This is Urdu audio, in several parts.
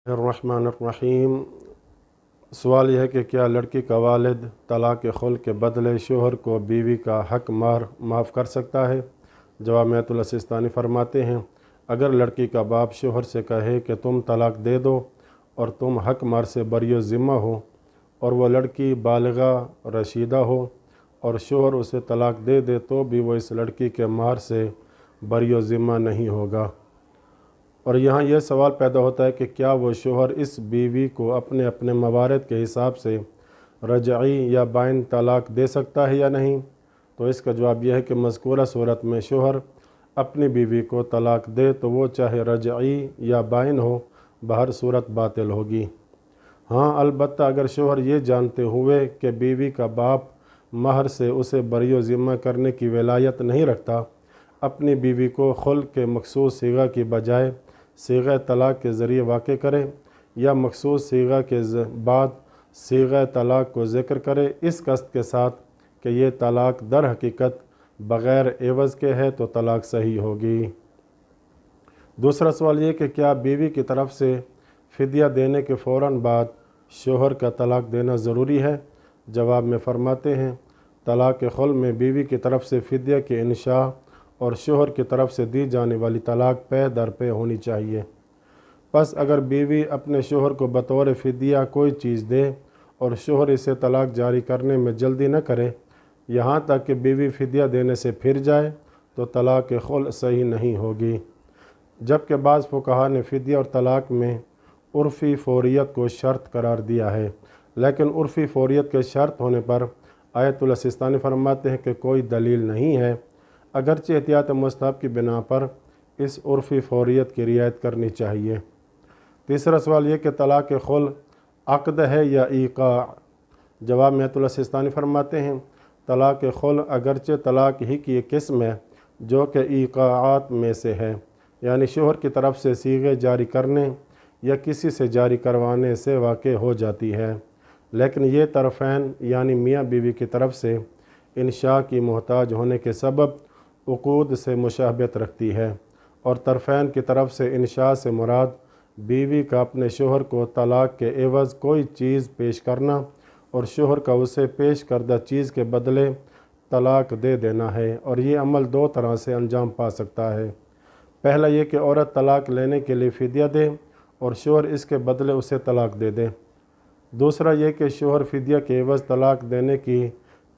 الرحمن سوال یہ ہے کہ کیا لڑکی کا والد طلاق خل کے بدلے شوہر کو بیوی کا حق مہر معاف کر سکتا ہے؟ جواب میں آیت اللہ سستانی فرماتے ہیں، اگر لڑکی کا باپ شوہر سے کہے کہ تم طلاق دے دو اور تم حق مہر سے بری و ذمہ ہو، اور وہ لڑکی بالغہ رشیدہ ہو اور شوہر اسے طلاق دے دے تو بھی وہ اس لڑکی کے مہر سے بری و ذمہ نہیں ہوگا۔ اور یہاں یہ سوال پیدا ہوتا ہے کہ کیا وہ شوہر اس بیوی کو اپنے موارد کے حساب سے رجعی یا بائن طلاق دے سکتا ہے یا نہیں؟ تو اس کا جواب یہ ہے کہ مذکورہ صورت میں شوہر اپنی بیوی کو طلاق دے تو وہ چاہے رجعی یا بائن ہو، بہر صورت باطل ہوگی۔ ہاں البتہ اگر شوہر یہ جانتے ہوئے کہ بیوی کا باپ مہر سے اسے بری و ذمہ کرنے کی ولایت نہیں رکھتا، اپنی بیوی کو خلع کے مخصوص صیغہ کی بجائے صیغہ طلاق کے ذریعے واقع کرے یا مخصوص صیغہ کے بعد صیغہ طلاق کو ذکر کرے اس قصد کے ساتھ کہ یہ طلاق در حقیقت بغیر عوض کے ہے تو طلاق صحیح ہوگی۔ دوسرا سوال یہ کہ کیا بیوی کی طرف سے فدیہ دینے کے فوراً بعد شوہر کا طلاق دینا ضروری ہے؟ جواب میں فرماتے ہیں، طلاق خلع میں بیوی کی طرف سے فدیہ کی انشاء اور شوہر کی طرف سے دی جانے والی طلاق پے در پے ہونی چاہیے۔ پس اگر بیوی اپنے شوہر کو بطور فدیہ کوئی چیز دے اور شوہر اسے طلاق جاری کرنے میں جلدی نہ کرے، یہاں تک کہ بیوی فدیہ دینے سے پھر جائے تو طلاق خلع صحیح نہیں ہوگی۔ جبکہ بعض فقہا نے فدیہ اور طلاق میں عرفی فوریت کو شرط قرار دیا ہے، لیکن عرفی فوریت کے شرط ہونے پر آیت اللہ سستانی فرماتے ہیں کہ کوئی دلیل نہیں ہے، اگرچہ احتیاط مستحب کی بنا پر اس عرفی فوریت کی رعایت کرنی چاہیے۔ تیسرا سوال یہ کہ طلاق خلع عقد ہے یا ایقاع؟ جواب میں آیت اللہ سستانی فرماتے ہیں، طلاق خلع اگرچہ طلاق ہی کی ایک قسم ہے جو کہ ایقاعات میں سے ہے، یعنی شوہر کی طرف سے صیغے جاری کرنے یا کسی سے جاری کروانے سے واقع ہو جاتی ہے، لیکن یہ طرفین یعنی میاں بیوی کی طرف سے انشاء کی محتاج ہونے کے سبب عقود سے مشابہت رکھتی ہے، اور طرفین کی طرف سے انشاء سے مراد بیوی کا اپنے شوہر کو طلاق کے عوض کوئی چیز پیش کرنا اور شوہر کا اسے پیش کردہ چیز کے بدلے طلاق دے دینا ہے، اور یہ عمل دو طرح سے انجام پا سکتا ہے۔ پہلا یہ کہ عورت طلاق لینے کے لیے فدیہ دے اور شوہر اس کے بدلے اسے طلاق دے دے۔ دوسرا یہ کہ شوہر فدیہ کے عوض طلاق دینے کی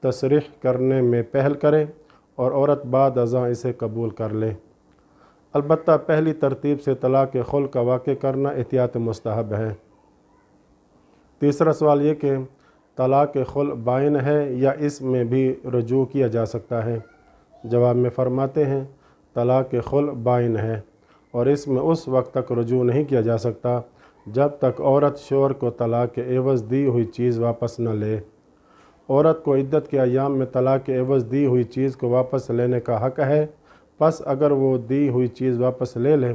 تصریح کرنے میں پہل کرے اور عورت بعد ازاں اسے قبول کر لے۔ البتہ پہلی ترتیب سے طلاق خلع کا واقع کرنا احتیاط مستحب ہے۔ تیسرا سوال یہ کہ طلاق خلع بائن ہے یا اس میں بھی رجوع کیا جا سکتا ہے؟ جواب میں فرماتے ہیں، طلاق خلع بائن ہے اور اس میں اس وقت تک رجوع نہیں کیا جا سکتا جب تک عورت شوہر کو طلاق کے عوض دی ہوئی چیز واپس نہ لے۔ عورت کو عدت کے ایام میں طلاق کے عوض دی ہوئی چیز کو واپس لینے کا حق ہے، پس اگر وہ دی ہوئی چیز واپس لے لے،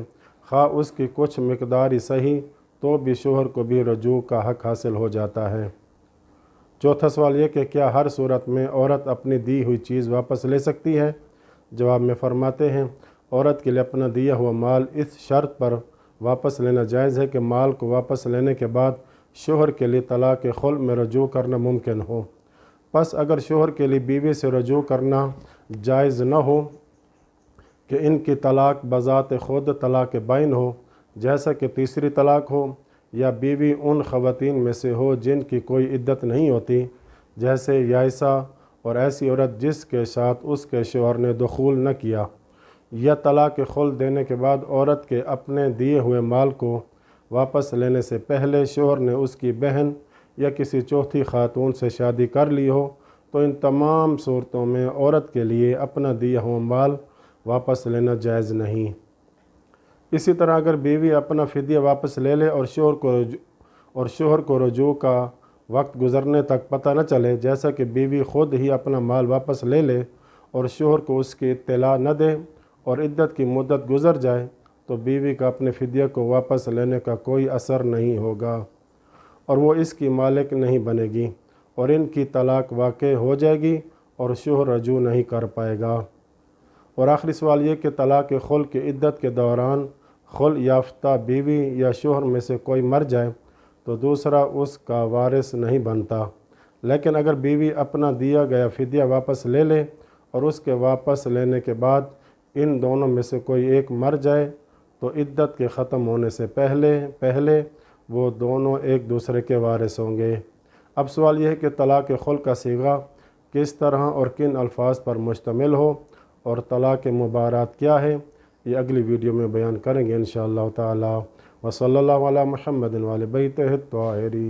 خواہ اس کی کچھ مقدار ہی صحیح، تو بھی شوہر کو بھی رجوع کا حق حاصل ہو جاتا ہے۔ چوتھا سوال یہ کہ کیا ہر صورت میں عورت اپنی دی ہوئی چیز واپس لے سکتی ہے؟ جواب میں فرماتے ہیں، عورت کے لیے اپنا دیا ہوا مال اس شرط پر واپس لینا جائز ہے کہ مال کو واپس لینے کے بعد شوہر کے لیے طلاق خلع میں رجوع کرنا ممکن ہو۔ پس اگر شوہر کے لیے بیوی سے رجوع کرنا جائز نہ ہو کہ ان کی طلاق بذات خود طلاق بائن ہو، جیسا کہ تیسری طلاق ہو، یا بیوی ان خواتین میں سے ہو جن کی کوئی عدت نہیں ہوتی، جیسے یائسہ اور ایسی عورت جس کے ساتھ اس کے شوہر نے دخول نہ کیا، یا طلاق خلع دینے کے بعد عورت کے اپنے دیے ہوئے مال کو واپس لینے سے پہلے شوہر نے اس کی بہن یا کسی چوتھی خاتون سے شادی کر لی ہو، تو ان تمام صورتوں میں عورت کے لیے اپنا دیا ہوا مال واپس لینا جائز نہیں۔ اسی طرح اگر بیوی اپنا فدیہ واپس لے لے اور شوہر کو رجوع کا وقت گزرنے تک پتہ نہ چلے، جیسا کہ بیوی خود ہی اپنا مال واپس لے لے اور شوہر کو اس کی اطلاع نہ دے اور عدت کی مدت گزر جائے، تو بیوی کا اپنے فدیہ کو واپس لینے کا کوئی اثر نہیں ہوگا اور وہ اس کی مالک نہیں بنے گی، اور ان کی طلاق واقع ہو جائے گی اور شوہر رجوع نہیں کر پائے گا۔ اور آخری سوال یہ کہ طلاق خلع کی عدت کے دوران خل یافتہ بیوی یا شوہر میں سے کوئی مر جائے تو دوسرا اس کا وارث نہیں بنتا، لیکن اگر بیوی اپنا دیا گیا فدیہ واپس لے لے اور اس کے واپس لینے کے بعد ان دونوں میں سے کوئی ایک مر جائے تو عدت کے ختم ہونے سے پہلے وہ دونوں ایک دوسرے کے وارث ہوں گے۔ اب سوال یہ ہے کہ طلاق خل کا صیغہ کس طرح اور کن الفاظ پر مشتمل ہو اور طلاق مبارات کیا ہے، یہ اگلی ویڈیو میں بیان کریں گے انشاءاللہ تعالی۔ وصلی اللہ علی محمد وعلی بیتہ الطاہرین۔